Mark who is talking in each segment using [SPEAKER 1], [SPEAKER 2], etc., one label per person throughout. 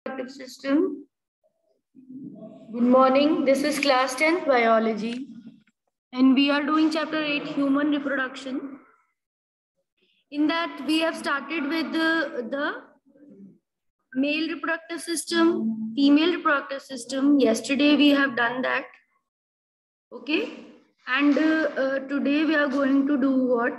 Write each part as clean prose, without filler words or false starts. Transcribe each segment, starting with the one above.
[SPEAKER 1] reproductive system. Good morning. This is class 10th biology and we are doing chapter 8 human reproduction. In that we have started with the male reproductive system, female reproductive system. Yesterday we have done that. Okay. And today we are going to do what?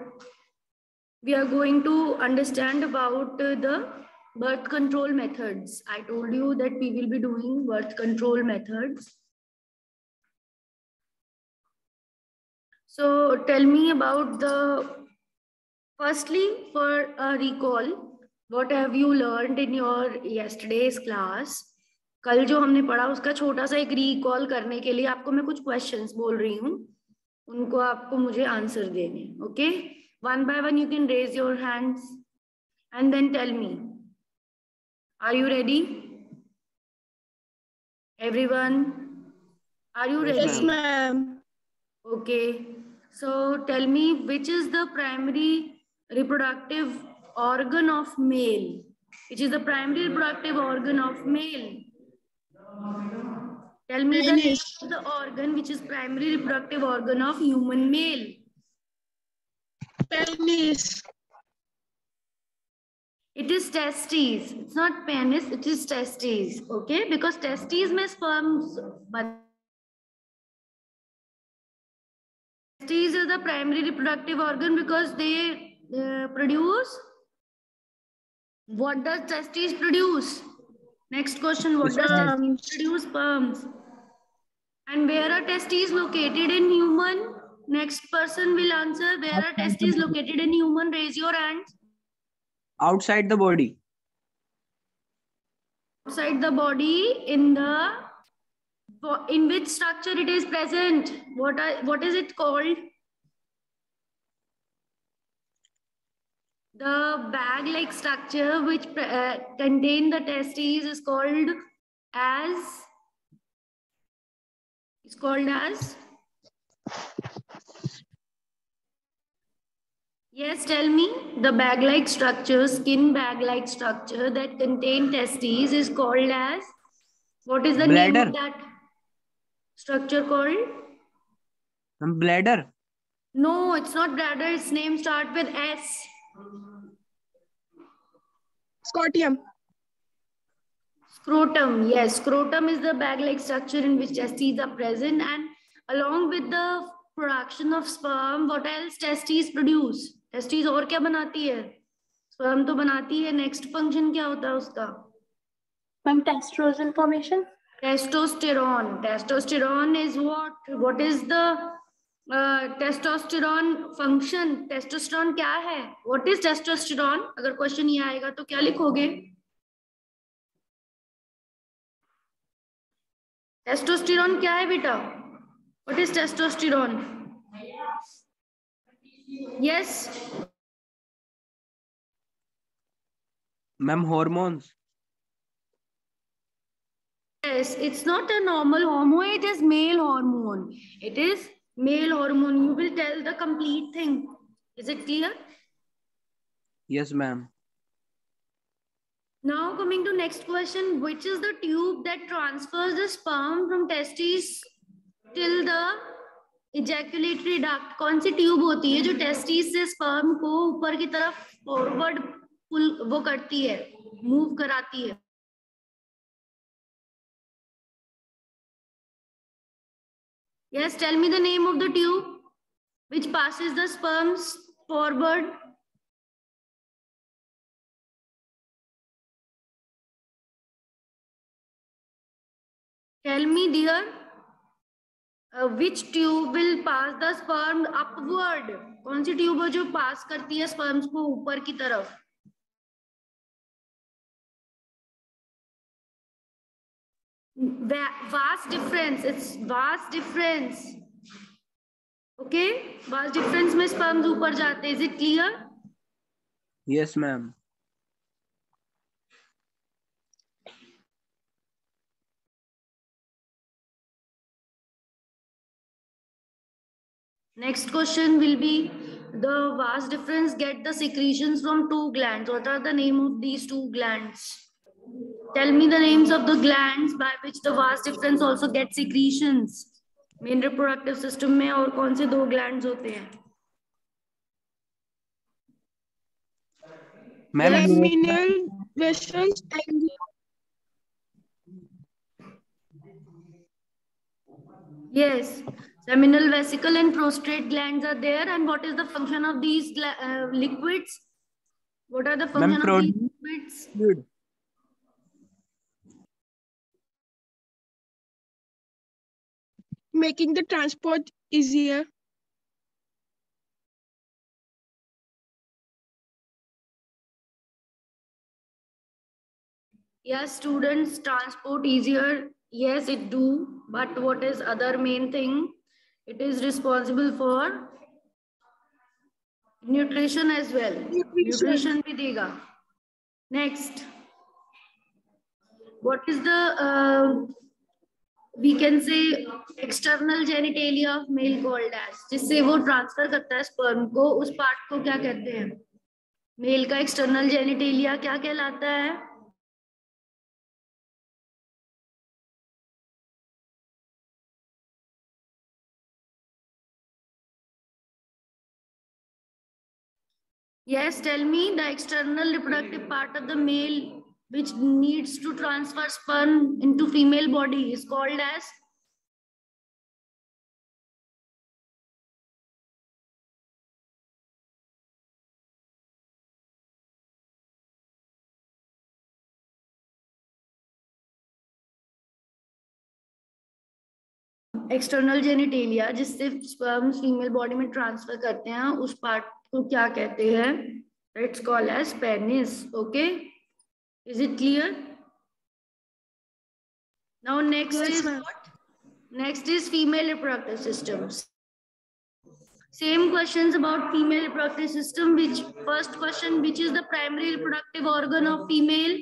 [SPEAKER 1] We are going to understand about the birth control methods. I told you that we will be doing birth control methods. So tell me about firstly for a recall, what have you learned in your yesterday's class? कल जो हमने पढ़ा उसका छोटा सा एक recall करने के लिए आपको मैं कुछ क्वेश्चंस बोल रही हूँ, उनको आपको मुझे आंसर देने. Okay, one by one you can raise your hands and then tell me. Are you ready? Everyone, are you ready?
[SPEAKER 2] Yes, ma'am.
[SPEAKER 1] Okay, so tell me, which is the primary reproductive organ of male? Which is the primary reproductive organ of male? Tell me the name of the organ which is primary reproductive organ of human male.
[SPEAKER 2] Penis.
[SPEAKER 1] It is testes. It's not penis, it is testes. Okay, because testes में sperms. Testes is the primary reproductive organ because they produce. What does testes produce? Next question. What does testes produce? Sperms. And where are testes located in human? Next person will answer. Where are testes located in human? Raise your hands.
[SPEAKER 3] Outside the body.
[SPEAKER 1] Outside the body, in which structure it is present? What is it called? The bag-like structure which contain the testes is called as. It's called as. Yes, tell me. The bag-like structure, skin bag-like structure that contain testes is called as. What is the
[SPEAKER 3] Bladder.
[SPEAKER 1] name of that structure called?
[SPEAKER 3] Bladder.
[SPEAKER 1] No, it's not bladder. Its name starts with S.
[SPEAKER 2] Scotium.
[SPEAKER 1] Scrotum. Yes, scrotum is the bag-like structure in which testes are present, and along with the production of sperm, what else testes produce? Testes और क्या बनाती है? Sperm तो बनाती है. Next function क्या होता है उसका?
[SPEAKER 2] Ma'am, testosterone formation.
[SPEAKER 1] Testosterone. Testosterone is what? What is the testosterone function? Testosterone क्या है? What is testosterone? अगर question ये आएगा तो क्या लिखोगे? Testosterone क्या है बेटा? What is testosterone? Yes.
[SPEAKER 3] Ma'am, hormones.
[SPEAKER 1] Yes, it's not a normal hormone. It is male hormone. It is male hormone. You will tell the complete thing. Is it clear?
[SPEAKER 3] Yes, ma'am.
[SPEAKER 1] Now coming to next question, which is the tube that transfers the sperm from testes till the ejaculatory duct? कौन सी tube होती है जो testis से sperm को ऊपर की तरफ forward वो करती है, मूव कराती है? Yes, tell me the name of the tube which passes the sperms forward. Tell me, dear, which tube will pass the sperm upward? कौन सी ट्यूब है जो पास करती है स्पर्म्स को ऊपर की तरफ? Vast difference. It's vast difference. Okay, vast difference में sperms ऊपर जाते हैं. Is it clear?
[SPEAKER 3] Yes, ma'am.
[SPEAKER 1] Next question will be the vast difference get the secretions from two glands. What are the name of these two glands? Tell me the names of the glands by which the vas deferens also get secretions. Main reproductive system में और कौन से दो glands होते हैं?
[SPEAKER 3] Ma'am
[SPEAKER 1] Yes.
[SPEAKER 2] Seminal vessels and
[SPEAKER 1] Yes, seminal vesicle and prostate glands are there. And what is the function of these liquids? What are the function of these liquids?
[SPEAKER 3] Good.
[SPEAKER 2] making the transport easier.
[SPEAKER 1] Yes, students transport easier. Yes, it do. But what is other main thing? It is responsible for nutrition as well. Nutrition bhi dega. Next, what is the we can say external genitalia of male called as, जिससे वो transfer करता है sperm को, उस part को क्या कहते हैं? मेल का एक्सटर्नल जेनिटेलिया क्या कहलाता है? Yes, tell me the external reproductive part of the male which needs to transfer sperm into female body is called as? External genitalia जिससे स्पर्म्स फीमेल बॉडी में ट्रांसफर करते हैं, उस पार्ट को क्या कहते हैं? It's called as penis. Okay, is it clear? Now next
[SPEAKER 2] Yes,
[SPEAKER 1] is
[SPEAKER 2] ma'am.
[SPEAKER 1] What? Next is female reproductive systems. Same questions about female reproductive system. Which first question, which is the primary reproductive organ of female?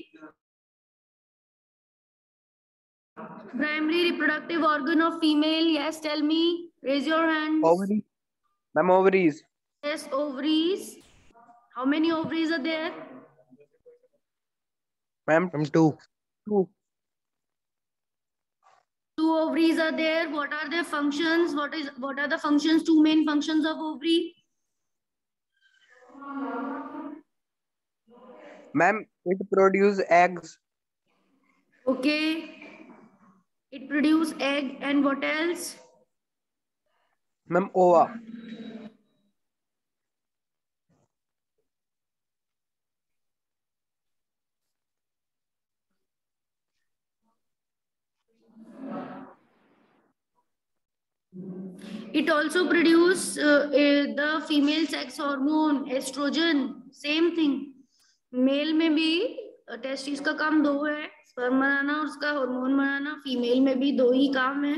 [SPEAKER 1] Primary reproductive organ of female. Yes, tell me. Raise your hands.
[SPEAKER 3] Ovaries. Ma'am, ovaries.
[SPEAKER 1] Yes, ovaries. How many ovaries are there?
[SPEAKER 3] Ma'am, two. Two.
[SPEAKER 1] Two ovaries are there. What are their functions? What are the functions? Two main functions of ovary.
[SPEAKER 3] Ma'am, it produces eggs.
[SPEAKER 1] Okay. It produces egg and what else?
[SPEAKER 3] Ma'am, ova.
[SPEAKER 1] It also produces the female sex hormone estrogen. Same thing. Male में भी testis का काम दो है, sperm बनाना और उसका hormone बनाना. Female में भी दो ही काम है,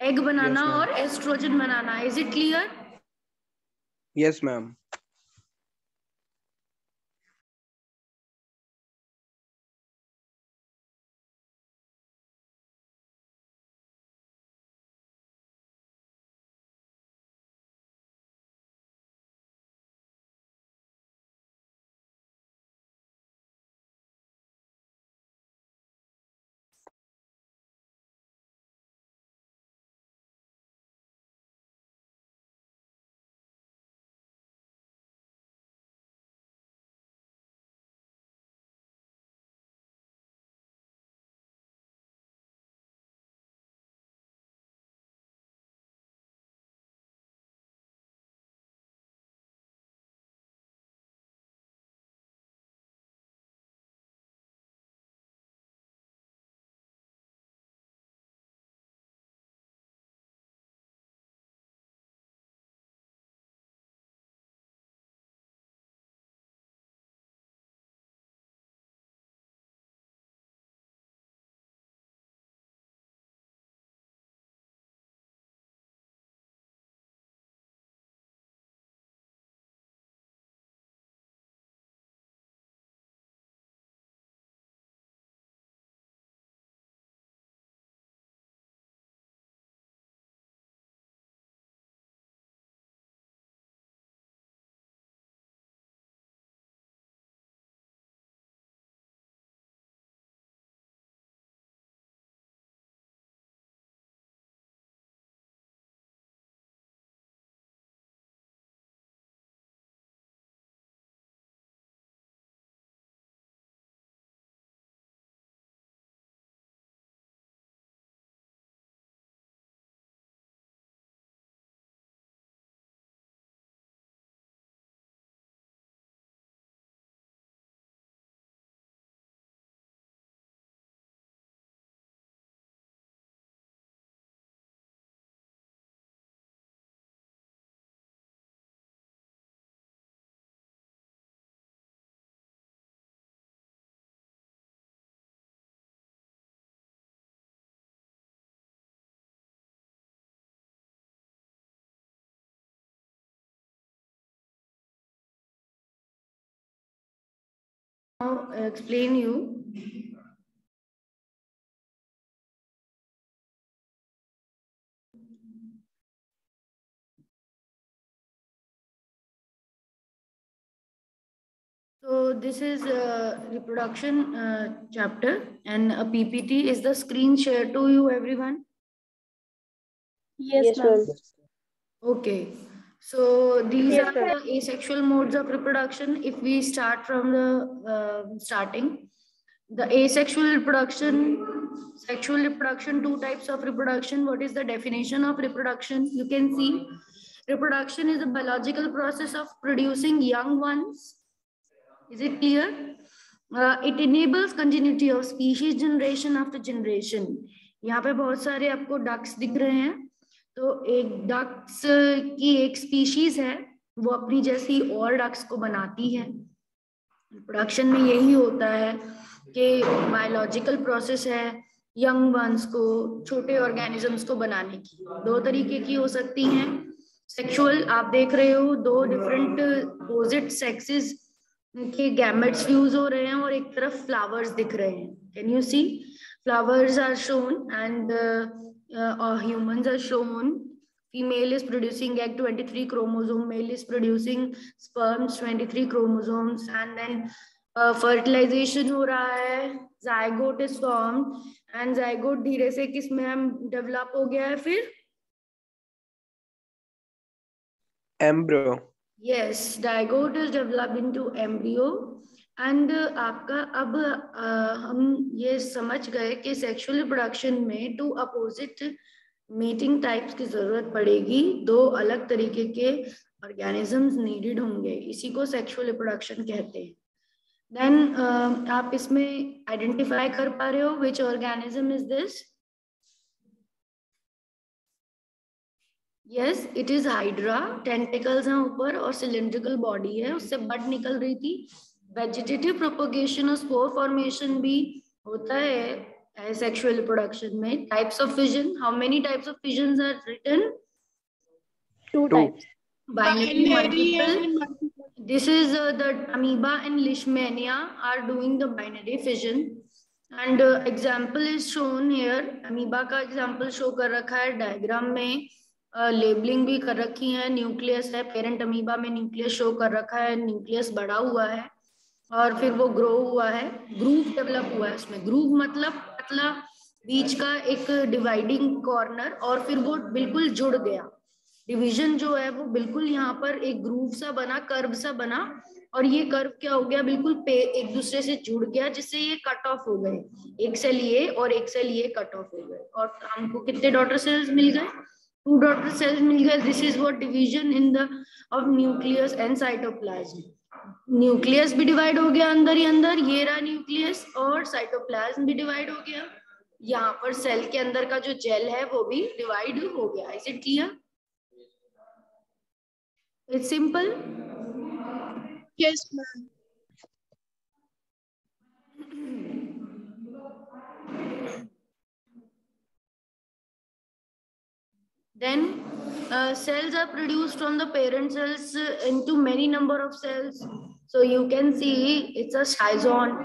[SPEAKER 1] एग बनाना और एस्ट्रोजन बनाना. Is it clear?
[SPEAKER 3] Yes, ma'am.
[SPEAKER 1] now explain you. So this is reproduction chapter, and a PPT is the screen shared to you, everyone.
[SPEAKER 4] Yes, ma'am.
[SPEAKER 1] Okay, so these are the asexual modes of reproduction. If we start from the starting, the asexual reproduction, sexual reproduction, two types of reproduction. What is the definition of reproduction? You can see reproduction is a biological process of producing young ones. Is it clear? It enables continuity of species generation after generation. यहाँ पे बहुत सारे आपको ducks दिख रहे हैं. तो एक डक्स की एक स्पीशीज है, वो अपनी जैसी और डक्स को बनाती है. प्रोडक्शन में यही होता है कि बायोलॉजिकल प्रोसेस है यंग वंस को, छोटे ऑर्गेनिजम्स को बनाने की. दो तरीके की हो सकती हैं. सेक्सुअल आप देख रहे हो, दो डिफरेंट अपोजिट सेक्सेस के गैमेट्स फ्यूज हो रहे हैं और एक तरफ फ्लावर्स दिख रहे हैं. Can you see? Flowers are shown and humans are shown. Female is producing egg 23 chromosome, male is producing sperms 23 chromosomes, and then fertilization हो रहा है, zygote is formed, and zygote धीरे से किस में हम डेवलप हो गया है फिर?
[SPEAKER 3] Embryo.
[SPEAKER 1] Yes, zygote is developed into embryo. And आपका अब हम ये समझ गए कि सेक्सुअल रिप्रोडक्शन में टू अपोजिट मीटिंग टाइप्स की जरूरत पड़ेगी. दो अलग तरीके के ऑर्गेनिजम्स नीडेड होंगे, इसी को सेक्सुअल रिप्रोडक्शन कहते हैं. देन आप इसमें आइडेंटिफाई कर पा रहे हो which organism is this? Yes, it is hydra. Tentacles हैं ऊपर और सिलिंड्रिकल बॉडी है, उससे बड निकल रही थी. वेजिटेटिव प्रोपोगेशन और स्पोर फॉर्मेशन भी होता है सेक्सुअल रिप्रोडक्शन में. Types of fission, how many types of fissions are written?
[SPEAKER 4] Two types.
[SPEAKER 1] Binary, multiple. This is the amoeba and leishmania are doing the binary fission, and example is shown here. amoeba का example show कर रखा है diagram में. Labelling भी कर रखी है. Nucleus है, पेरेंट अमीबा में न्यूक्लियस शो कर रखा है. न्यूक्लियस बड़ा हुआ है और फिर वो ग्रो हुआ है, ग्रूव डेवलप हुआ है. उसमें ग्रूव मतलब पतला बीच का एक डिवाइडिंग कॉर्नर, और फिर वो बिल्कुल जुड़ गया. डिवीजन जो है वो बिल्कुल यहाँ पर एक ग्रूव सा बना, कर्व सा बना, और ये कर्व क्या हो गया, बिल्कुल एक दूसरे से जुड़ गया, जिससे ये कट ऑफ हो गए. एक सेल ये और एक सेल ये कट ऑफ हो गए, और हमको कितने डॉटर सेल्स मिल गए? 2 डॉटर सेल्स मिल गए. This is what division in the of nucleus and cytoplasm. Nucleus भी डिवाइड हो गया अंदर ही अंदर, ये रहा न्यूक्लियस, और साइटोप्लाज्म भी डिवाइड हो गया. यहाँ पर सेल के अंदर का जो जेल है वो भी डिवाइड हो गया. Is it clear? It's simple.
[SPEAKER 2] Yes, ma'am.
[SPEAKER 1] Then cells are produced from the parent cells into many number of cells. So you can see it's a schizon.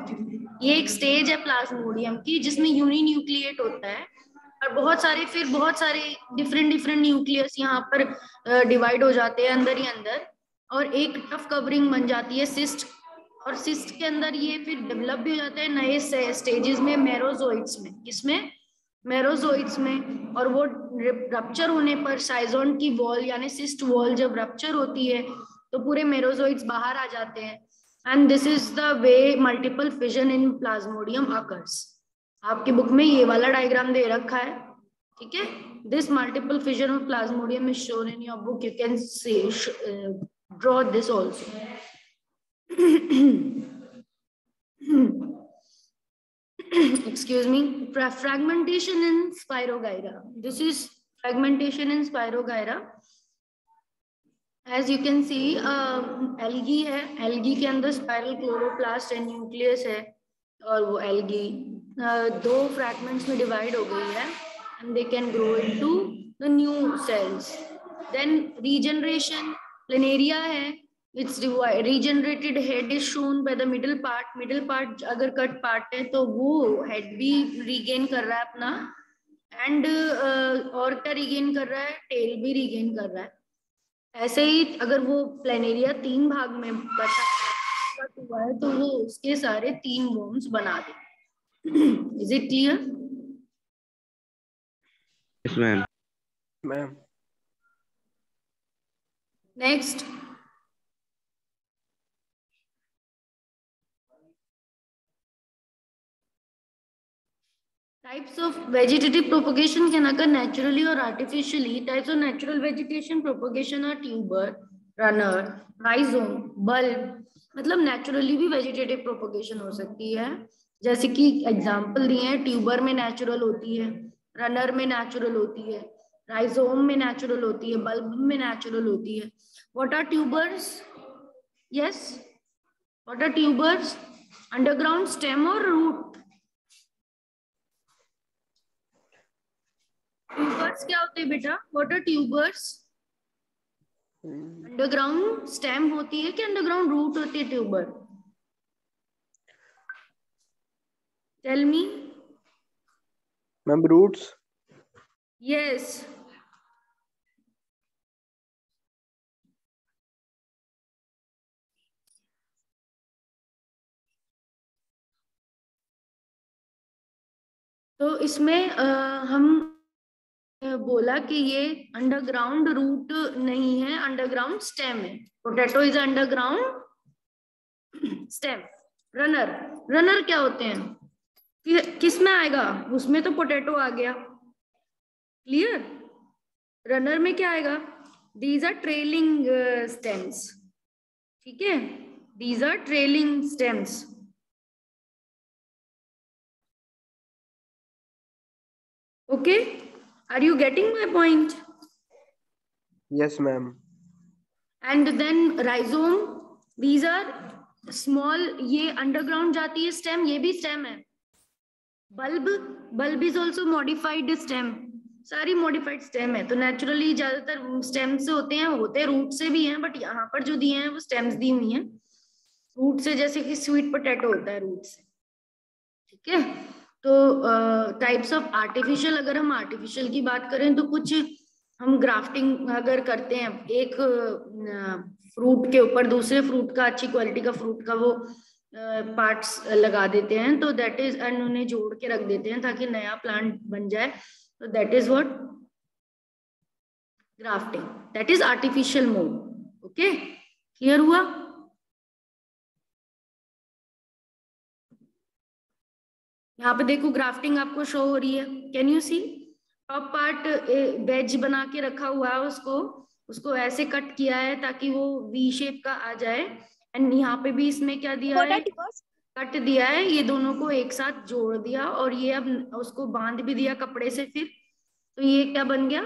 [SPEAKER 1] ये एक स्टेज है प्लाज्मोडियम की जिसमें यूनिन्यूक्लिएट होता है, और बहुत सारे डिफरेंट न्यूक्लियस यहाँ पर डिवाइड हो जाते हैं अंदर ही अंदर, और एक टफ कवरिंग बन जाती है सिस्ट, और सिस्ट के अंदर ये फिर डेवलप भी हो जाते हैं नए स्टेजेस में, मेरोजोइट्स में. किसमें? मेरोजोइट्स में. और वो रप्चर होने पर साइजोन की वॉल यानी सिस्ट वॉल जब रप्चर होती है तो पूरे मेरोजोइट्स बाहर आ जाते हैं. And this is the way multiple fission in plasmodium occurs. आपकी बुक में ये वाला डायग्राम दे रखा है, ठीक है? This multiple fission of plasmodium is shown in your book. You can see draw this also. Excuse me. Fragmentation in Spirogyra. This is fragmentation in Spirogyra. As you can see, algae है. algae के अंदर spiral chloroplast and nucleus है, और वो algae दो fragments में divide हो गई है, and they can grow into the new cells. Then regeneration, planaria है. It's regenerated head is shown by the middle part अगर कट पार्ट है तो वो हेड भी रीगेन कर रहा है अपना, एंड और क्या रीगेन कर रहा है, टेल भी रीगेन कर रहा है। ऐसे ही अगर वो प्लेनेरिया 3 भाग में कट हुआ है तो वो उसके सारे 3 वोम्स बना दे। Is it clear?
[SPEAKER 5] Yes, ma'am.
[SPEAKER 3] Ma'am.
[SPEAKER 1] Next, types of vegetative propagation can occur naturally or artificially. Types of natural vegetation propagation are tuber, runner, rhizome, bulb. मतलब नेचुरली भी वेजिटेटिव प्रोपोगेशन हो सकती है, जैसे कि एग्जांपल दिए हैं, ट्यूबर में नेचुरल होती है, रनर में नेचुरल होती है, राइजोम में नेचुरल होती है, बल्ब में नेचुरल होती है। What are tubers? Yes, what are tubers? Underground stem और रूट। ट्यूबर्स क्या होते हैं बेटा? What are tubers? Underground stem होती है कि अंडरग्राउंड रूट होती है tuber? Tell me.
[SPEAKER 3] Ma'am roots.
[SPEAKER 1] Yes, तो इसमें हम बोला कि ये अंडरग्राउंड रूट नहीं है, अंडरग्राउंड स्टेम है। Potato is underground stem. Runner, runner क्या होते हैं? किस में आएगा? उसमें तो पोटैटो आ गया, क्लियर। रनर में क्या आएगा? दीज आर ट्रेलिंग स्टेम्स, ठीक है, these are trailing stems. Okay, are you getting my point?
[SPEAKER 3] Yes ma'am.
[SPEAKER 1] And then rhizome, these are small, ये अंडरग्राउंड जाती है स्टेम, ये भी स्टेम है। Bulb, bulb is also modified stem, सारी modified stem है। तो नेचुरली ज्यादातर स्टेम से होते हैं, होते रूट से भी हैं, बट यहाँ पर जो दिए हैं वो स्टेम्स दी हुई हैं रूट से, जैसे कि स्वीट पोटैटो होता है रूट से, ठीक है। तो टाइप्स ऑफ आर्टिफिशियल, अगर हम आर्टिफिशियल की बात करें तो कुछ हम ग्राफ्टिंग अगर करते हैं, एक फ्रूट के ऊपर दूसरे फ्रूट का, अच्छी क्वालिटी का फ्रूट का वो पार्ट्स लगा देते हैं, तो दैट इज, एंड उन्हें जोड़ के रख देते हैं ताकि नया प्लांट बन जाए, तो that is what grafting, that is artificial mode. Okay, clear हुआ? यहाँ पे देखो ग्राफ्टिंग आपको शो हो रही है, can you see? Top part wedge बना के रखा हुआ है, उसको ऐसे कट किया है ताकि वो वी शेप का आ जाए, एंड यहाँ पे भी इसमें क्या दिया है, कट दिया है, ये दोनों को एक साथ जोड़ दिया, और ये अब उसको बांध भी दिया कपड़े से फिर, तो ये क्या बन गया?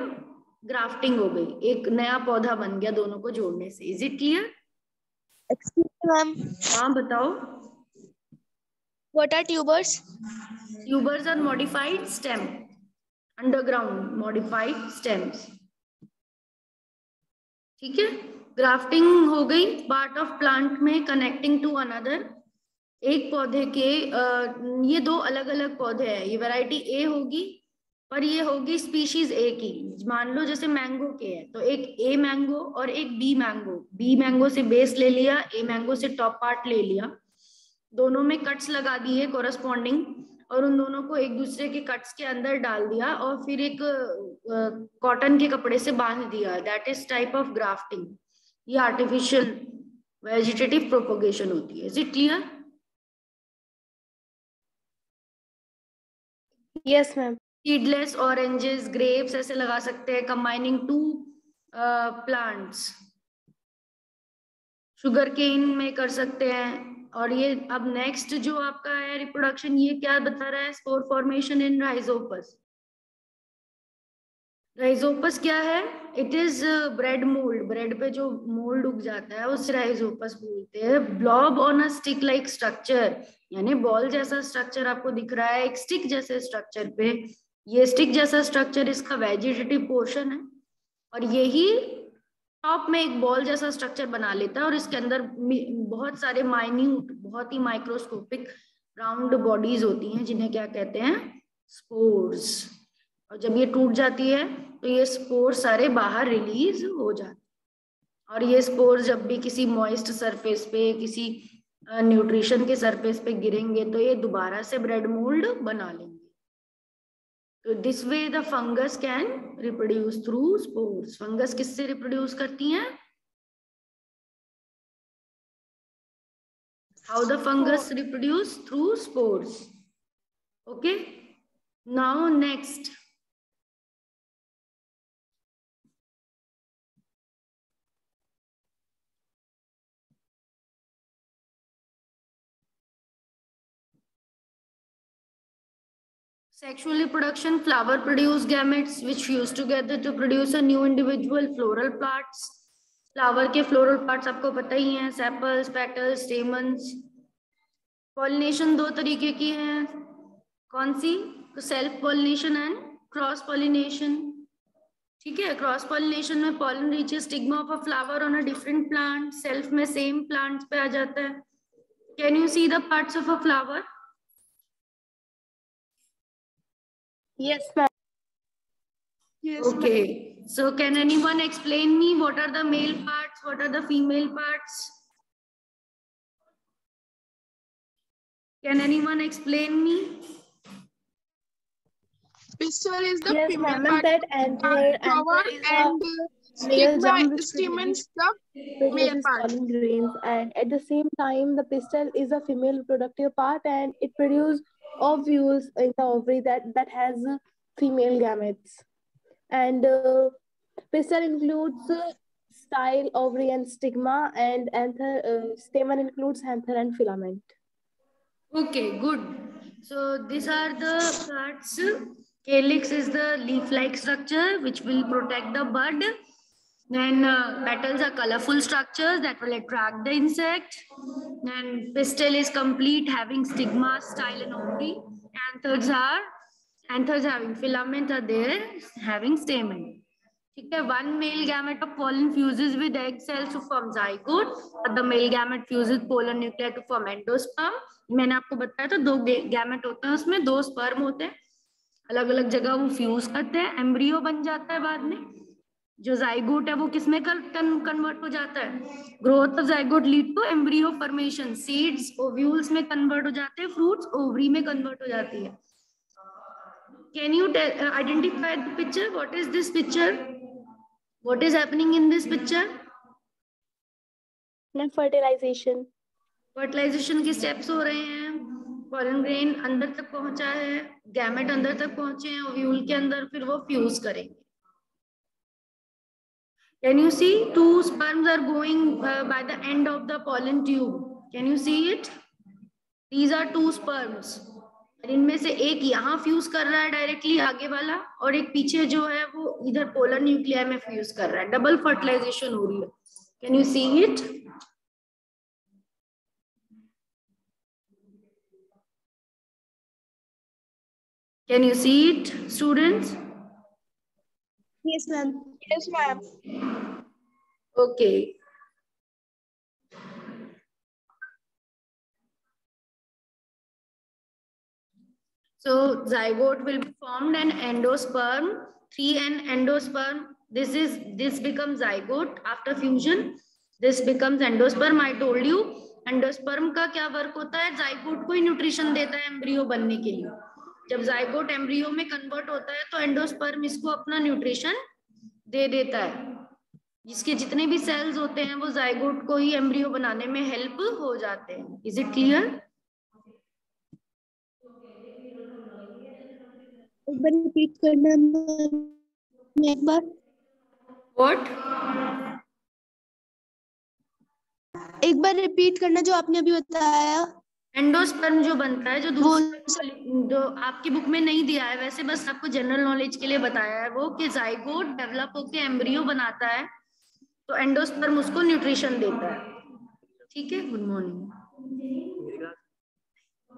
[SPEAKER 1] ग्राफ्टिंग हो गई, एक नया पौधा बन गया दोनों को जोड़ने से। Is it clear?
[SPEAKER 2] मैम,
[SPEAKER 1] हाँ बताओ।
[SPEAKER 2] what are tubers?
[SPEAKER 1] Tubers are modified stem, underground modified stems, ठीक है। ग्राफ्टिंग हो गई पार्ट ऑफ प्लांट में कनेक्टिंग टू अनदर, एक पौधे के ये दो अलग अलग पौधे हैं, ये वैरायटी ए होगी और ये होगी स्पीशीज ए की। मान लो जैसे मैंगो के है, तो एक ए मैंगो और एक बी मैंगो, बी मैंगो से बेस ले लिया, ए मैंगो से टॉप पार्ट ले लिया, दोनों में कट्स लगा दिए कोरस्पॉन्डिंग, और उन दोनों को एक दूसरे के कट्स के अंदर डाल दिया और फिर एक कॉटन के कपड़े से बांध दिया, that is type of grafting. ये आर्टिफिशियल वेजिटेटिव प्रोपोगेशन होती है। Is it clear?
[SPEAKER 4] Yes ma'am.
[SPEAKER 1] Seedless oranges, grapes ऐसे लगा सकते हैं, combining two plants. Sugar cane में कर सकते हैं। और ये अब नेक्स्ट जो आपका है रिप्रोडक्शन, ये क्या बता रहा है? स्पोर फॉर्मेशन इन राइजोपस। राइजोपस क्या है? It is bread mould, bread पे जो मोल्ड उग जाता है उस राइजोपस बोलते हैं। Blob on a stick like structure, यानी बॉल जैसा स्ट्रक्चर आपको दिख रहा है एक स्टिक जैसे स्ट्रक्चर पे, ये स्टिक जैसा स्ट्रक्चर इसका वेजिटेटिव पोर्शन है, और यही टॉप में एक बॉल जैसा स्ट्रक्चर बना लेता है और इसके अंदर बहुत सारे माइन्यूट, बहुत ही माइक्रोस्कोपिक राउंड बॉडीज होती हैं जिन्हें क्या कहते हैं, स्पोर्स। और जब ये टूट जाती है तो ये स्पोर्स सारे बाहर रिलीज हो जाते हैं, और ये स्पोर्स जब भी किसी मॉइस्ट सरफेस पे, किसी न्यूट्रिशन के सरफेस पे गिरेंगे तो ये दोबारा से ब्रेड मोल्ड बना लेंगे। तो this way the fungus can reproduce through spores. Fungus किससे रिप्रोड्यूस करती हैं? How the fungus reproduce? Through spores. Okay. Now next. Sexual reproduction. Flower produce gametes which fuse together to produce a new individual. Floral parts. Flower के floral parts आपको पता ही हैं, sepals, petals, stamens. Pollination दो तरीके की हैं, कौन सी? तो self pollination and cross pollination. ठीक है, क्रॉस पॉलिनेशन में pollen reaches stigma of a flower on a different plant, self में सेम प्लांट्स पे आ जाता है। Can you see the parts of a flower?
[SPEAKER 2] Yes, ma'am. Yes,
[SPEAKER 1] Okay, so can anyone explain me what are the male parts, what are the female parts? Can anyone explain me?
[SPEAKER 5] Pistil is the
[SPEAKER 4] Yes,
[SPEAKER 5] female
[SPEAKER 4] ma'am.
[SPEAKER 5] part
[SPEAKER 4] That anther
[SPEAKER 5] flower
[SPEAKER 4] is a
[SPEAKER 5] and
[SPEAKER 4] male germ which
[SPEAKER 5] stamens the male
[SPEAKER 4] produces
[SPEAKER 5] part.
[SPEAKER 4] pollen grains, and at the same time the pistil is a female reproductive part and it produces ovules in the ovary that has female gametes. And pistil includes style, ovary and stigma, and anther, stamen includes anther and filament.
[SPEAKER 1] Okay, good. So these are the parts. Calyx is the leaf-like structure which will protect the bud. Then petals are colorful structures that will attract the insect. Then pistil is complete, having stigma, style, and ovary. Anthers having filament are there, having stamen. ठीक है, one male gamete of pollen fuses with egg cells to form zygote, और the male gamete fuses polar nuclei to form endosperm. मैंने आपको बताया था दो gamete होते हैं, उसमें दो स्पर्म होते हैं, अलग अलग जगह वो फ्यूज करते हैं, एम्ब्रियो बन जाता है बाद में। जो जाइगोट है वो किसमें कन्वर्ट हो जाता है? Growth of zygote lead to embryo formation, seeds ovules में कन्वर्ट हो जाते हैं, फ्रूट्स ओवरी में कन्वर्ट हो जाती है। Can you identify the picture? What is this picture? What is happening in this picture?
[SPEAKER 4] Fertilization.
[SPEAKER 1] Fertilization के steps हो रहे हैं, pollen grain अंदर तक पहुंचा है, गैमेट अंदर तक पहुंचे हैं ओव्यूल के अंदर, फिर वो फ्यूज करेंगे। Can you see two sperms are going by the end of the pollen tube? Can you see it? These are two sperms. इनमें से एक यहाँ फ्यूज कर रहा है डायरेक्टली आगे वाला, और एक पीछे जो है वो इधर पोलर न्यूक्लियाई में फ्यूज कर रहा है, डबल फर्टिलाइजेशन हो रही है। Can you see it? Can you see it, students?
[SPEAKER 2] Yes, ma'am.
[SPEAKER 5] Yes, ma'am.
[SPEAKER 1] Okay. So zygote will be formed and endosperm, 3N endosperm. This becomes zygote after fusion. This becomes endosperm. I told you endosperm का क्या work होता है? zygote को ही nutrition देता है embryo बनने के लिए। जब zygote एम्ब्रियो में कन्वर्ट होता है तो एंडोस्पर्म इसको अपना न्यूट्रिशन दे देता है। जिसके जितने भी सेल्स होते हैं वो zygote को ही एम्ब्रियो बनाने में हेल्प हो जाते हैं। Is it clear?
[SPEAKER 2] एक बार रिपीट करना एक बार।
[SPEAKER 1] What?
[SPEAKER 2] एक बार रिपीट करना जो आपने अभी बताया।
[SPEAKER 1] एंडोस्पर्म जो बनता है, जो दूसरा जो आपकी बुक में नहीं दिया है, वैसे बस आपको जनरल नॉलेज के लिए बताया है वो, कि जाइगोट डेवलप होकर एम्ब्रियो बनाता है तो एंडोस्पर्म उसको न्यूट्रिशन देता है। ठीक है, good morning.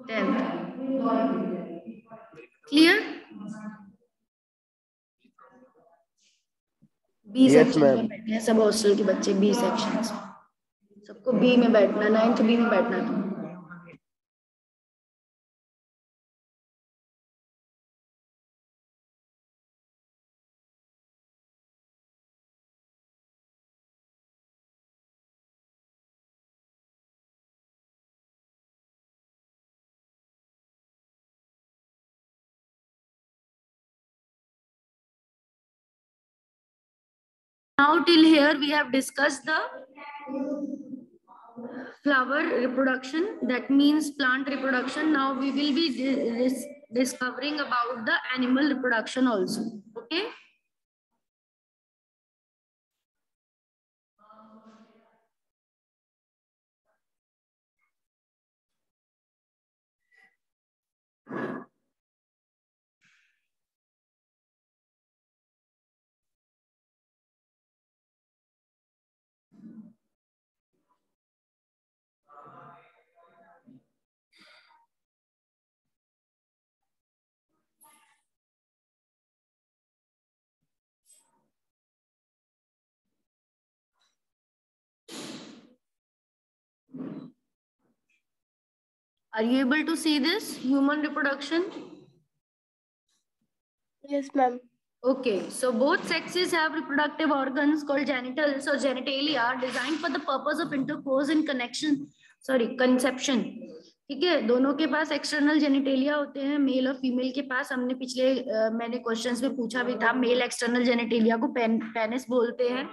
[SPEAKER 1] 10th clear? B
[SPEAKER 3] Yes,
[SPEAKER 1] section में
[SPEAKER 3] ma'am.
[SPEAKER 1] बैठे हैं सब हॉस्टल के बच्चे, बी सेक्शन, सबको बी में बैठना, 9th बी में बैठना है। Now till here we have discussed the flower reproduction, that means plant reproduction. Now we will be discovering about the animal reproduction also. Okay. Are you able to see this human reproduction?
[SPEAKER 4] Yes, ma'am.
[SPEAKER 1] Okay, so both sexes have reproductive organs called genitals or genitalia designed for the purpose of intercourse and conception. ठीक है, दोनों के पास external genitalia होते हैं, mail और female के पास। हमने मैंने क्वेश्चंस में पूछा भी था, मेल एक्सटर्नल जेनिटेलिया को पेनिस बोलते हैं,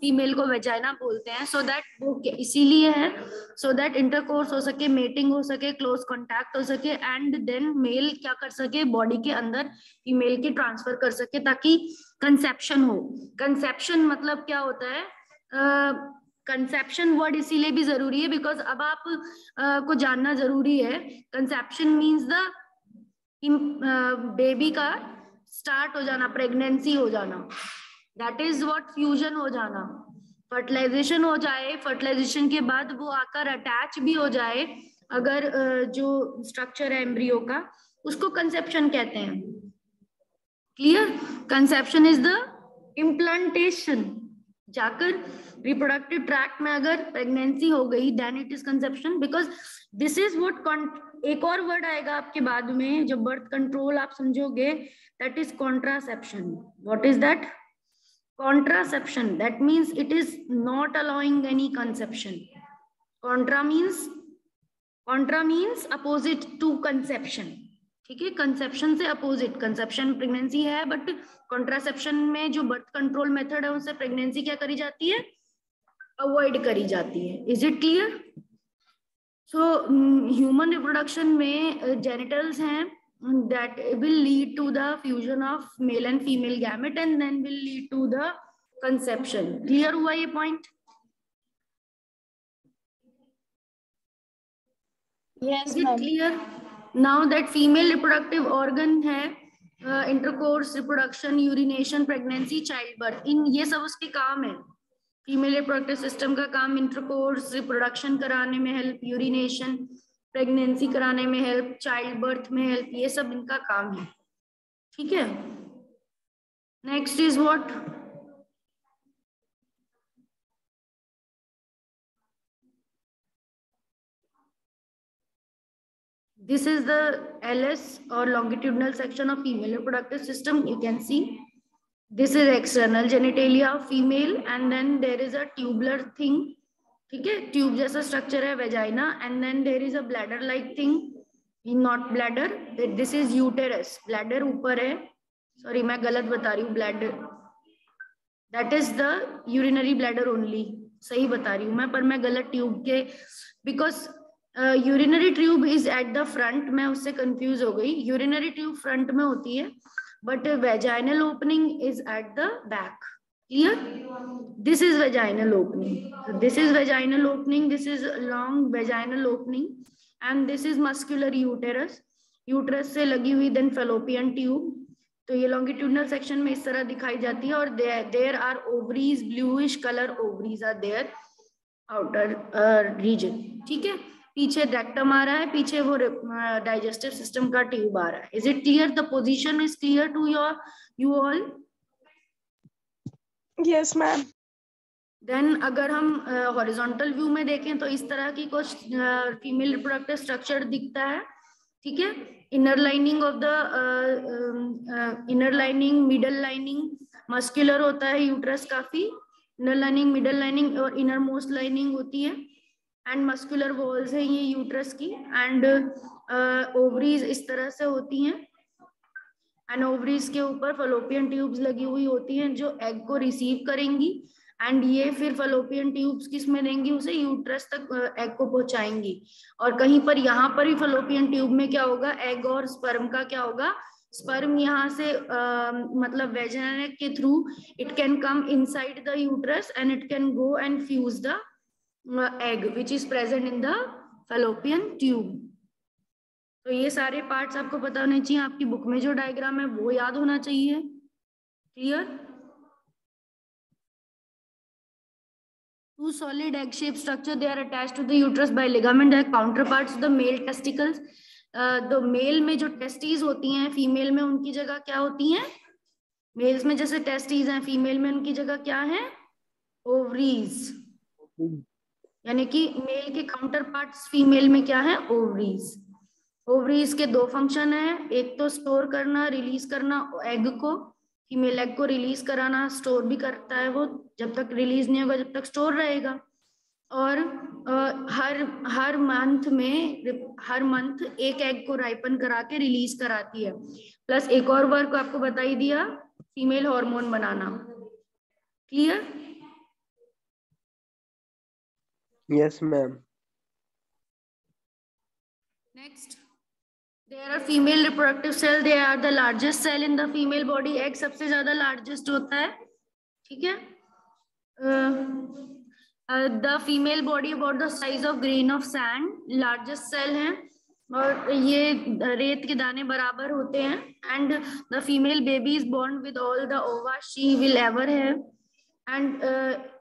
[SPEAKER 1] फीमेल को वेजाइना बोलते हैं। सो दैट वो इसीलिए है, सो दैट इंटरकोर्स हो सके, मेटिंग हो सके, क्लोज कॉन्टैक्ट हो सके, एंड देन मेल क्या कर सके, बॉडी के अंदर फीमेल की ट्रांसफर कर सके ताकि कंसेप्शन हो। कंसेप्शन मतलब क्या होता है, कंसेप्शन वर्ड इसीलिए भी जरूरी है बिकॉज अब आप को जानना जरूरी है। कंसेप्शन मींस द बेबी का स्टार्ट हो जाना, प्रेगनेंसी हो जाना, दैट इज व्हाट फ्यूजन हो जाना। फर्टिलाइजेशन हो जाए, फर्टिलाइजेशन के बाद वो आकर अटैच भी हो जाए, अगर जो स्ट्रक्चर है एम्ब्रियो का, उसको कंसेप्शन कहते हैं। Clear? Conception is the implantation, जाकर रिप्रोडक्टिव ट्रैक्ट में अगर प्रेगनेंसी हो गई then it is conception, because this is what, एक और वर्ड आएगा आपके बाद में जब बर्थ कंट्रोल आप समझोगे, that is contraception. What is that? Contraception, that means it is not allowing any conception. Contra means opposite to conception. ठीक है, कंसेप्शन से अपोजिट, कंसेप्शन प्रेगनेंसी है, बट कॉन्ट्रासेप्शन में जो बर्थ कंट्रोल मेथड है उससे प्रेगनेंसी क्या करी जाती है, अवॉइड करी जाती है। Is it clear? So human reproduction में जेनिटल्स हैं that will lead to the fusion of male and female gamete and then will lead to the conception. Clear हुआ ये point?
[SPEAKER 4] Yes,
[SPEAKER 1] Is it
[SPEAKER 4] ma'am.
[SPEAKER 1] clear? Now that female reproductive organ है, intercourse, reproduction, urination, pregnancy, childbirth, इन ये सब उसके काम है। Female reproductive system का काम इंटरकोर्स, रिप्रोडक्शन कराने में हेल्प, यूरिनेशन, प्रेगनेंसी कराने में हेल्प, चाइल्ड बर्थ में हेल्प, ये सब इनका काम है। ठीक है, next is what? This is the LS or longitudinal section of female reproductive system. You can see this is external genitalia of female and then there is a tubular thing. ठीक है, tube जैसा structure है vagina, and then there is a bladder like thing, not bladder, this is uterus. Bladder ऊपर है, sorry मैं गलत बता रही हूँ, bladder that is the urinary bladder only, सही बता रही हूँ मैं, पर मैं गलत ट्यूब के, because urinary tube is at the front, मैं उससे कंफ्यूज हो गई। यूरिनरी ट्यूब फ्रंट में होती है but vaginal opening is at the back. Clear? This is vaginal opening. So this is vaginal opening. This is long vaginal opening, and this is muscular uterus. Uterus से लगी हुई then fallopian tube. तो ये longitudinal section में इस तरह दिखाई जाती है, और there are ovaries, bluish color ovaries are there outer region. ठीक है, पीछे रेक्टम आ रहा है, पीछे वो digestive system का ट्यूब आ रहा है। Is it clear? The position is clear to you all?
[SPEAKER 5] Yes, ma'am.
[SPEAKER 1] Then अगर हम हॉरिजॉन्टल व्यू में देखें तो इस तरह की कुछ फीमेल रिप्रोडक्टिव स्ट्रक्चर दिखता है, ठीक है। Inner lining of the inner lining, middle lining muscular होता है यूट्रस काफी, इनर लाइनिंग, मिडल लाइनिंग और इनर मोस्ट लाइनिंग होती है, एंड मस्कुलर वॉल्स है ये यूट्रस की, एंड ओवरीज इस तरह से होती हैं, एंड ओवरीज के ऊपर फलोपियन ट्यूब्स लगी हुई होती हैं जो एग को रिसीव करेंगी, एंड ये फिर फलोपियन ट्यूब्स किस में देंगी, उसे यूट्रस तक एग को पहुंचाएंगी। और कहीं पर यहाँ पर भी फलोपियन ट्यूब में क्या होगा, एग और स्पर्म का क्या होगा, स्पर्म यहाँ से मतलब वेजाइना के through it can come inside the uterus and it can go and fuse the egg which is present in the fallopian tube। तो ये सारे पार्ट्स आपको पता होने चाहिए, आपकी बुक में जो डायग्राम है वो याद होना चाहिए। Clear? Two solid egg-shaped structure, they are attached to the uterus by ligament, they are counterparts to the male testicles। तो मेल में जो टेस्टिस होती हैं, फीमेल में उनकी जगह क्या होती हैं, मेल्स में जैसे टेस्टिस हैं, फीमेल में उनकी जगह क्या है, ओवरीज, यानी कि मेल के काउंटर पार्ट्स फीमेल में क्या है, ओवरीज। ओवरीज के दो फंक्शन है, एक तो स्टोर करना, रिलीज करना एग को, फीमेल एग को रिलीज कराना, स्टोर भी करता है वो, जब तक रिलीज नहीं होगा जब तक स्टोर रहेगा। और हर मंथ एक एग को राइपन करा के रिलीज कराती है, प्लस एक और वर्क आपको बता ही दिया, female hormone banana. Clear?
[SPEAKER 3] Yes, ma'am.
[SPEAKER 1] Next, there are female reproductive cell, they are the largest cell in the female body। egg सबसे ज्यादा largest होता है, ठीक है। The female body about the size of grain of sand, largest cell है, और ये रेत के दाने बराबर होते हैं, and the female baby is born with all the ova she will ever have, and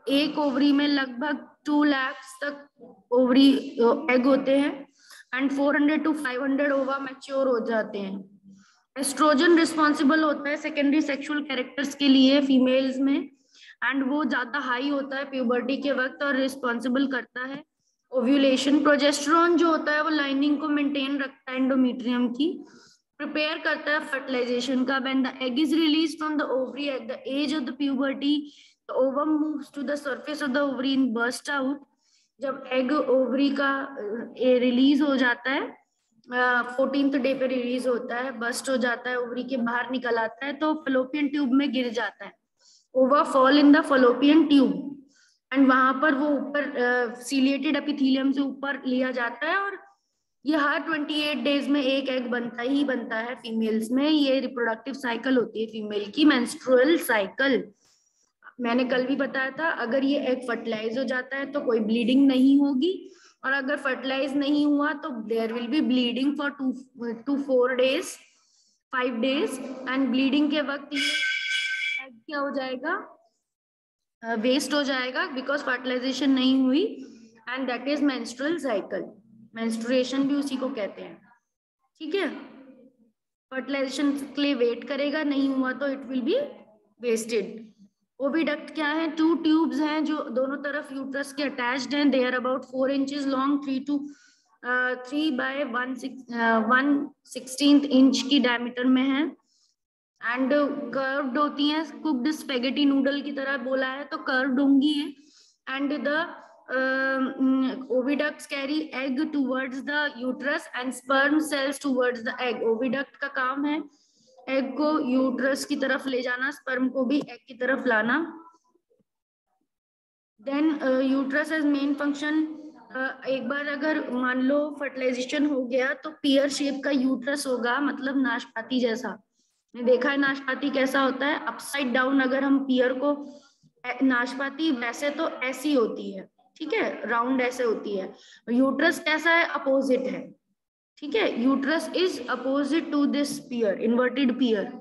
[SPEAKER 1] एक ओवरी में लगभग 2 लाख तक ओवरी एग होते हैं, एंड 400 to 500 ओवा मैच्योर हो जाते हैं। एस्ट्रोजन रिस्पॉन्सिबल होता है सेकेंडरी सेक्सुअल कैरेक्टर्स के लिए फीमेल्स में, एंड वो ज्यादा हाई होता है प्यूबर्टी के वक्त और रिस्पॉन्सिबल करता है ओव्यूलेशन। प्रोजेस्टेरॉन जो होता है वो लाइनिंग को मेंटेन रखता है एंडोमेट्रियम की, प्रिपेयर करता है फर्टिलाइजेशन का। When the egg is release from the ovary at the age of the puberty, the ovum moves to the surface of the ovary and burst out. जब egg ovary का release हो जाता है, 14th day पे release होता है, bast हो जाता है, ओवरी के बाहर निकल आता है, तो फलोपियन ट्यूब में गिर जाता है, ओवा fall in the Fallopian tube, and वहां पर वो ऊपर सीलिएटेड एपिथेलियम से ऊपर लिया जाता है, और ये हर 28 डेज में एक एग बनता ही बनता है फीमेल्स में। ये रिप्रोडक्टिव साइकिल होती है फीमेल की, मेंस्ट्रुअल साइकिल। मैंने कल भी बताया था, अगर ये एग फर्टिलाइज हो जाता है तो कोई ब्लीडिंग नहीं होगी, और अगर फर्टिलाइज नहीं हुआ तो there will be bleeding for 2 to 4 days, 5 days, and bleeding के वक्त ये एग क्या हो जाएगा, वेस्ट हो जाएगा, बिकॉज फर्टिलाइजेशन नहीं हुई, and that is menstrual cycle. Menstruation भी उसी को कहते हैं, ठीक है। फर्टिलाइजेशन के लिए वेट करेगा, नहीं हुआ तो it will be wasted. Oviduct क्या है, 2 ट्यूब्स हैं जो दोनों तरफ यूट्रस के अटैच्ड हैं, they are about 4 inches long, 3 by 1/16 inch की डायमीटर में है, एंड कर्व्ड होती हैं, कुक्ड स्पेगेटी नूडल की तरह बोला है तो कर्व्ड होंगी है, and the oviducts carry egg towards the uterus and sperm cells towards the egg. Oviduct का काम है एग को यूट्रस की तरफ ले जाना, स्पर्म को भी एग की तरफ लाना। Then uterus as main function, एक बार अगर मान लो फर्टिलाइजेशन हो गया तो पियर शेप का यूट्रस होगा, मतलब नाशपाती जैसा। देखा है नाशपाती कैसा होता है, अपसाइड डाउन। अगर हम पियर को, नाशपाती वैसे तो ऐसी होती है, ठीक है, राउंड ऐसे होती है, यूट्रस कैसा है, अपोजिट है, ठीक है। Uterus is opposite to this pear, inverted pear,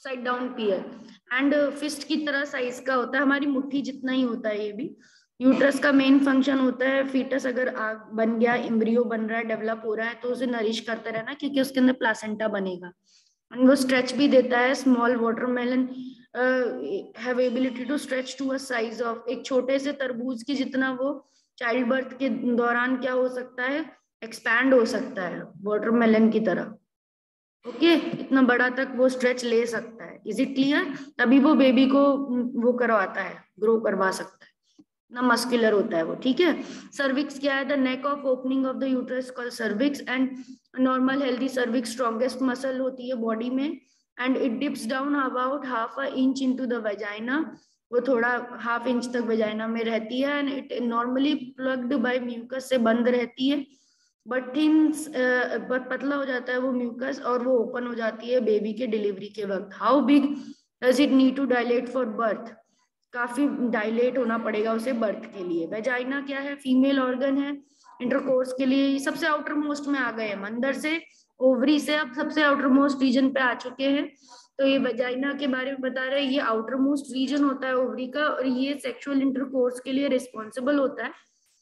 [SPEAKER 1] side down pear, and fist की तरह साइज का होता है, हमारी मुट्ठी जितना ही होता है ये भी। यूट्रस का मेन फंक्शन होता है, फीटस अगर आग बन गया, एम्ब्रियो बन रहा है, डेवलप हो रहा है, तो उसे नरिश करते रहना, क्योंकि उसके अंदर प्लासेंटा बनेगा, एंड वो स्ट्रेच भी देता है। Small watermelon have ability to stretch to a size of, एक छोटे से तरबूज की जितना वो चाइल्ड बर्थ के दौरान क्या हो सकता है, एक्सपैंड हो सकता है वाटरमेलन की तरह। ओके, इतना बड़ा तक वो स्ट्रेच ले सकता है। Is it clear? तभी वो बेबी को वो करवाता है, ग्रो करवा सकता है, ना मस्कुलर होता है वो। ठीक है, सर्विक्स क्या है? The neck of opening of the uterus called cervix, and normal healthy cervix strongest muscle होती है बॉडी में, and it dips down about half a inch into the vagina, वो थोड़ा हाफ इंच तक वेजाइना में रहती है, and it normally plugged by mucus से बंद रहती है, बट थिन्स बट पतला हो जाता है वो म्यूकस, और वो ओपन हो जाती है बेबी के डिलीवरी के वक्त। How big does it need to dilate for birth? काफी डायलेट होना पड़ेगा उसे बर्थ के लिए। वेजाइना क्या है? फीमेल ऑर्गन है इंटरकोर्स के लिए। सबसे आउटर मोस्ट में आ गए हम, अंदर से ओवरी से अब सबसे आउटर मोस्ट रीजन पे आ चुके हैं। तो ये वेजाइना के बारे में बता रहे हैं, ये आउटर मोस्ट रीजन होता है ओवरी का, और ये सेक्सुअल इंटरकोर्स के लिए रिस्पॉन्सिबल होता है।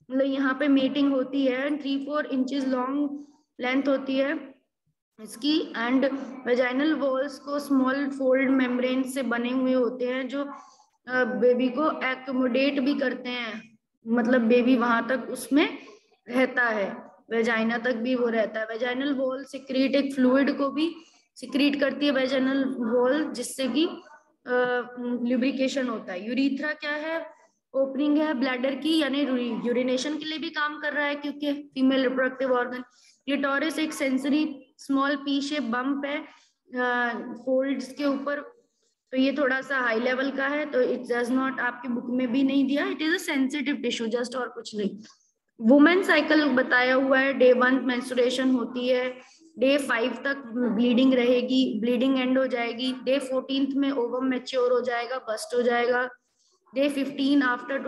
[SPEAKER 1] मतलब यहाँ पे मीटिंग होती है, 3-4 इंचेस लॉन्ग लेंथ होती है इसकी, एंड वेजाइनल वॉल्स को स्मॉल फोल्ड मेम्ब्रेन से बने हुए होते हैं जो बेबी को एकोमोडेट भी करते हैं, मतलब बेबी वहां तक उसमें रहता है, वेजाइना तक भी वो रहता है। वेजाइनल वॉल सिक्रीट एक फ्लूइड को भी सिक्रीट करती है वेजाइनल वॉल, जिससे कि ल्यूब्रिकेशन होता है। यूरिथ्रा क्या है? ओपनिंग है ब्लैडर की, यानी यूरिनेशन के लिए भी काम कर रहा है क्योंकि फीमेल रिप्रोडक्टिव ऑर्गन। क्लिटोरिस एक sensory small P shape bump है फोल्ड्स के ऊपर, तो ये थोड़ा सा हाई लेवल का है, तो इट डज नॉट, आपकी बुक में भी नहीं दिया, it is a sensitive tissue just, और कुछ नहीं। वुमेन साइकिल बताया हुआ है, डे 1 मेंस्ट्रुएशन होती है, डे 5 तक ब्लीडिंग रहेगी, ब्लीडिंग एंड हो जाएगी, डे 14 में ओवम मैच्योर हो जाएगा, बस्ट हो जाएगा, डे 15 आफ्टर